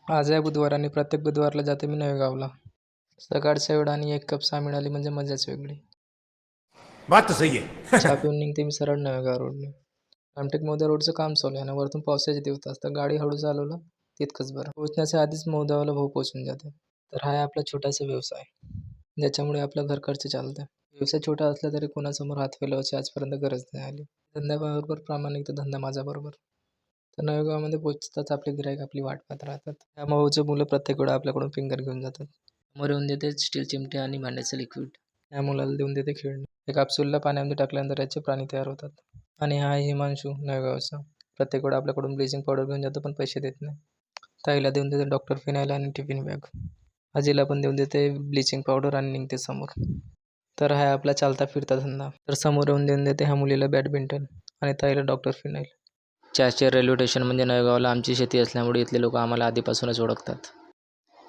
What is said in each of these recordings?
आज आहे बुधवार आणि प्रत्येक बुधवारला जाते मी नव्या गावला. सकाळच्या वेळ आणि एक कप चहा मिळाली म्हणजे मजाच वेगळी. बात तो सही है. चहा पिऊन निघते मी सरळ नव्या गाव रोडने. रामटेक महोदय रोडचं काम चालू आहे आणि वरतून पावसाचे दिवस असतात. गाडी हळू चालवलं तितकंच बरं. पोहोचण्याच्या आधीच महोदयाला भाऊ पोहोचून जाते. तर हा आहे आपला छोटासा व्यवसाय, ज्याच्यामुळे आपलं घर खर्च चालतं. व्यवसाय छोटा असला तरी कोणासमोर हात फैलावायची आजपर्यंत गरज नाही आली. धंद्याबरोबर प्रामाणिक तर धंदा माझ्याबरोबर. तर नव्या गावामध्ये पोहोचताच आपले गिराईक आपली वाट पाहत राहतात. या भाऊचे मुलं प्रत्येक वेळा आपल्याकडून फिंगर घेऊन जातात. समोर येऊन देते स्टील चिमटे आणि भांड्याचं लिक्विड. या मुलाला देऊन देते खेळणे. एका कापसूलला पाण्यामध्ये टाकल्यानंतर याचे प्राणी तयार होतात. आणि हा आहे हिमांशू नव्या प्रत्येक वेळा आपल्याकडून ब्लिचिंग पावडर घेऊन जातो पण पैसे देत नाही. ताईला देऊन देते डॉक्टर फिनाईल आणि टिफिन बॅग. आजीला पण देऊन देते ब्लिचिंग पावडर आणि निघते समोर. तर हा आपला चालता फिरता धंदा. तर समोर येऊन देऊन देते ह्या मुलीला बॅडमिंटन आणि ताईला डॉक्टर फिनाईल. चारशेर रेल्वे स्टेशन म्हणजे नवेगावला आमची शेती असल्यामुळे इथले लोक आम्हाला आधीपासूनच ओळखतात.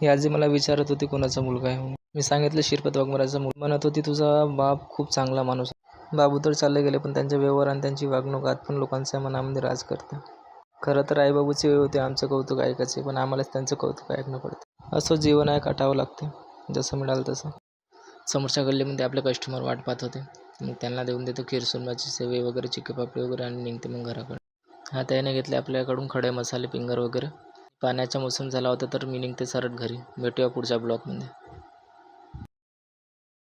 ही आजी मला विचारत होती कोणाचा मुलगा आहे म्हणून. मी सांगितलं शिरपत वाघमाराचा मुलगा. म्हणत होती तुझा बाप खूप चांगला माणूस. बाबू तर चालले गेले पण त्यांचे व्यवहार आणि त्यांची वागणूक आज पण लोकांच्या मनामध्ये राज करते. खरं तर आईबाबूचे वेळ होते आमचं कौतुक ऐकायचे पण आम्हालाच त्यांचं कौतुक ऐकणं पडतं. असं जीवन आहे काटावं लागते जसं मिळालं तसं. समोरच्या गल्लीमध्ये आपले कस्टमर वाट पाहत होते. मग त्यांना देऊन देतो खीर सुरमईची सेवे वगैरे चिक्की पापडी वगैरे आणि निघते मग घराकडे. हा त्याने घेतले आपल्याकडून खडे मसाले फिंगर वगैरे. पाण्याचा मोसम झाला होता तर मी निघते सरळ घरी. भेटूया पुढच्या ब्लॉगमध्ये.